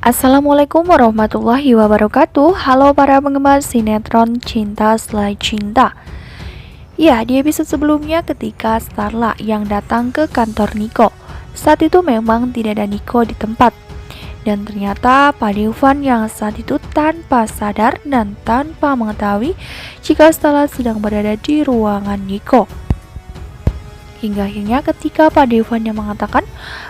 Assalamualaikum warahmatullahi wabarakatuh. Halo para penggemar sinetron Cinta Selai Cinta. Ya, di episode sebelumnya ketika Starla yang datang ke kantor Niko, saat itu memang tidak ada Niko di tempat. Dan ternyata Pak Devan yang saat itu tanpa sadar dan tanpa mengetahui jika Starla sedang berada di ruangan Niko. Hingga akhirnya ketika Pak Devan yang mengatakan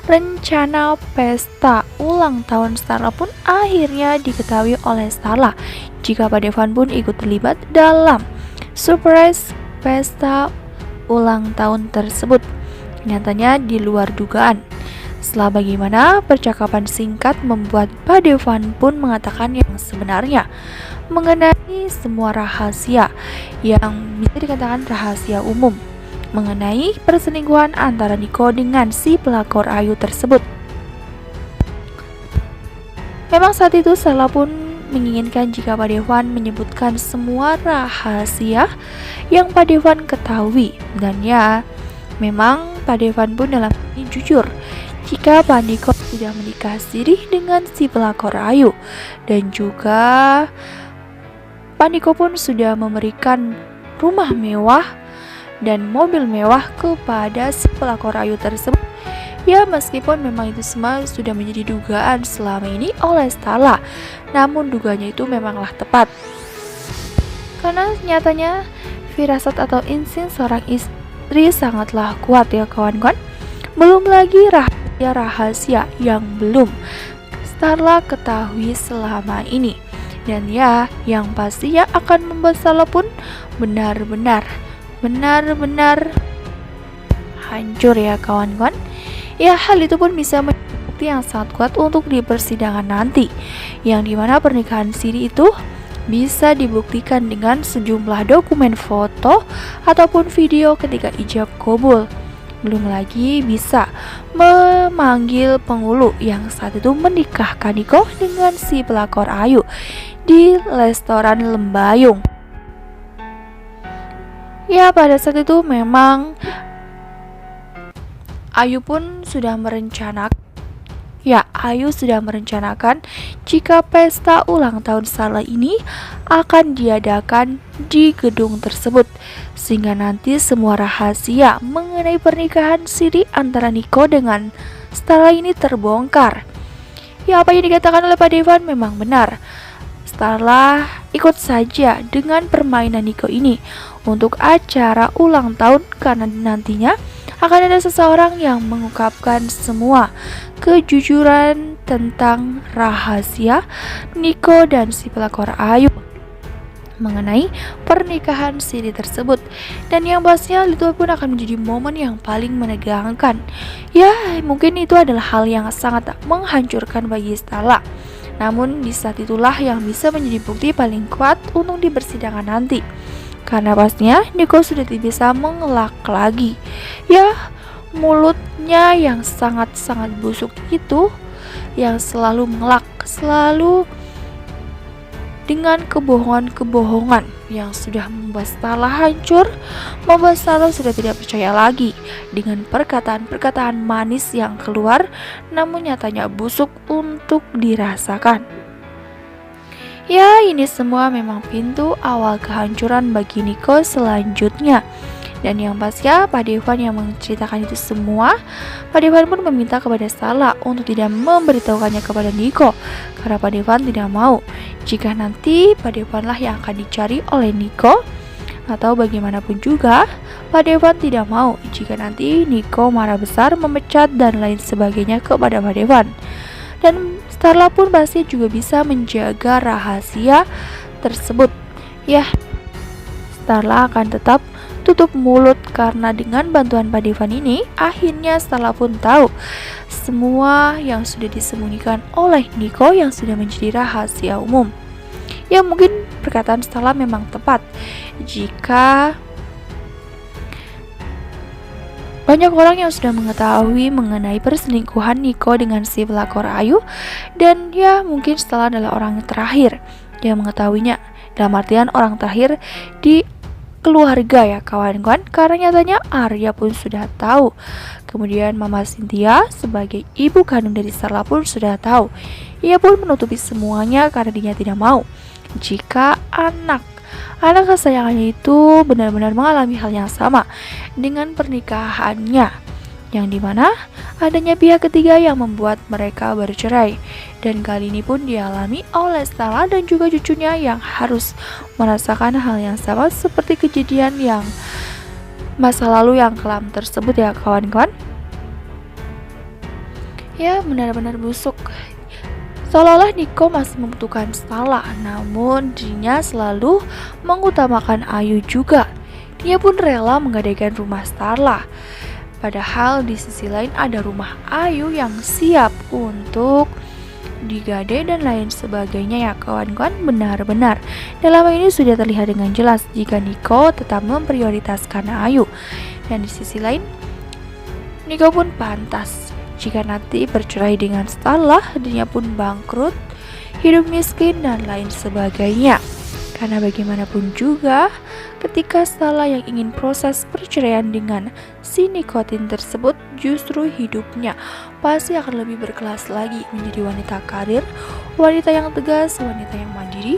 rencana pesta ulang tahun Starla pun akhirnya diketahui oleh Starla jika Pak Devan pun ikut terlibat dalam surprise pesta ulang tahun tersebut. Nyatanya di luar dugaan. Setelah bagaimana percakapan singkat membuat Pak Devan pun mengatakan yang sebenarnya mengenai semua rahasia yang bisa dikatakan rahasia umum mengenai perselingkuhan antara Niko dengan si pelakor Ayu tersebut. Memang saat itu Starla pun menginginkan jika Pak Devan menyebutkan semua rahasia yang Pak Devan ketahui. Dan ya, memang Pak Devan pun dalam ini jujur jika Pak Niko sudah menikah siri dengan si pelakor Ayu. Dan juga Pak Niko pun sudah memberikan rumah mewah dan mobil mewah kepada si pelakor Ayu tersebut. Ya, meskipun memang itu semua sudah menjadi dugaan selama ini oleh Starla, namun dugaannya itu memanglah tepat. Karena nyatanya firasat atau insting seorang istri sangatlah kuat ya kawan-kawan. Belum lagi rahasia yang belum Starla ketahui selama ini. Dan ya, yang pasti ya akan membuat Starla pun benar-benar hancur ya kawan-kawan. Ya, hal itu pun bisa menjadi bukti yang sangat kuat untuk di persidangan nanti, yang dimana pernikahan siri itu bisa dibuktikan dengan sejumlah dokumen foto ataupun video ketika ijab kabul. Belum lagi bisa memanggil penghulu yang saat itu menikahkan Niko dengan si pelakor Ayu di restoran Lembayung. Ya, pada saat itu memang Ayu sudah merencanakan jika pesta ulang tahun Starla ini akan diadakan di gedung tersebut, sehingga nanti semua rahasia mengenai pernikahan siri antara Niko dengan Starla ini terbongkar. Ya, apa yang dikatakan oleh Pak Devan memang benar. Starla ikut saja dengan permainan Niko ini untuk acara ulang tahun karena nantinya akan ada seseorang yang mengungkapkan semua kejujuran tentang rahasia Niko dan si pelakor Ayu mengenai pernikahan siri tersebut. Dan yang pastinya itu pun akan menjadi momen yang paling menegangkan. Ya, mungkin itu adalah hal yang sangat menghancurkan bagi Starla. Namun di saat itulah yang bisa menjadi bukti paling kuat untuk di persidangan nanti. Karena pastinya Niko sudah tidak bisa mengelak lagi. Ya, mulutnya yang sangat-sangat busuk itu, yang selalu mengelak, selalu dengan kebohongan-kebohongan yang sudah membuat Starla hancur, membuat Starla sudah tidak percaya lagi dengan perkataan-perkataan manis yang keluar, namun nyatanya busuk untuk dirasakan. Ya, ini semua memang pintu awal kehancuran bagi Niko selanjutnya. Dan yang pastinya Pak Devan yang menceritakan itu semua, Pak Devan pun meminta kepada Starla untuk tidak memberitahukannya kepada Niko, karena Pak Devan tidak mau jika nanti Pak Devan lah yang akan dicari oleh Niko. Atau bagaimanapun juga Pak Devan tidak mau jika nanti Niko marah besar, memecat dan lain sebagainya kepada Pak Devan. Dan Starla pun pasti juga bisa menjaga rahasia tersebut. Ya, Starla akan tetap tutup mulut karena dengan bantuan Pak Devan ini akhirnya Starla pun tahu semua yang sudah disembunyikan oleh Niko yang sudah menjadi rahasia umum. Ya, mungkin perkataan Starla memang tepat jika banyak orang yang sudah mengetahui mengenai perselingkuhan Niko dengan si pelakor Ayu. Dan ya, mungkin Starla adalah orang terakhir yang mengetahuinya, dalam artian orang terakhir di keluarga ya kawan-kawan, karena nyatanya Arya pun sudah tahu. Kemudian Mama Cynthia sebagai ibu kandung dari Starla pun sudah tahu. Ia pun menutupi semuanya karena dia tidak mau jika anak kesayangannya itu benar-benar mengalami hal yang sama dengan pernikahannya, yang dimana adanya pihak ketiga yang membuat mereka bercerai. Dan kali ini pun dialami oleh Starla dan juga cucunya yang harus merasakan hal yang sama seperti kejadian yang masa lalu yang kelam tersebut ya kawan-kawan. Ya, benar-benar busuk. Seolah-olah Nico masih membutuhkan Starla, namun dirinya selalu mengutamakan Ayu juga. Dia pun rela menggadaikan rumah Starla. Padahal di sisi lain ada rumah Ayu yang siap untuk digadai dan lain sebagainya ya kawan-kawan. Benar-benar dalam hal ini sudah terlihat dengan jelas jika Nico tetap memprioritaskan Ayu. Dan di sisi lain Nico pun pantas jika nanti bercerai dengan Starla, dirinya pun bangkrut, hidup miskin dan lain sebagainya. Karena bagaimanapun juga, ketika Starla yang ingin proses perceraian dengan si nikotin tersebut, justru hidupnya pasti akan lebih berkelas lagi menjadi wanita karir, wanita yang tegas, wanita yang mandiri,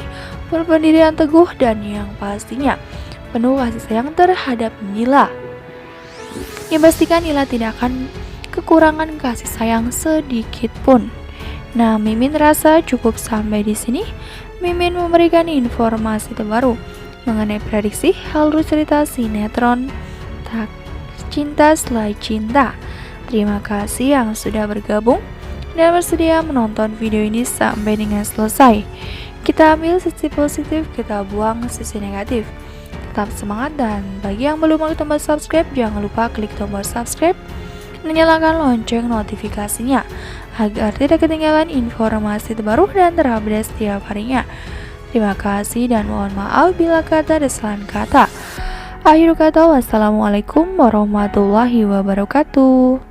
berpendirian teguh, dan yang pastinya penuh kasih sayang terhadap Nila. Yang pastikan Nila tidak akan kekurangan kasih sayang sedikit pun. Nah, Mimin rasa cukup sampai di sini. Mimin memberikan informasi terbaru mengenai prediksi alur cerita sinetron Tak Cinta Selai Cinta. Terima kasih yang sudah bergabung dan bersedia menonton video ini sampai dengan selesai. Kita ambil sisi positif, kita buang sisi negatif. Tetap semangat, dan bagi yang belum klik tombol subscribe, jangan lupa klik tombol subscribe dan nyalakan lonceng notifikasinya agar tidak ketinggalan informasi terbaru dan terupdate setiap harinya. Terima kasih dan mohon maaf bila kata ada kesalahan kata. Akhir kata, wassalamualaikum warahmatullahi wabarakatuh.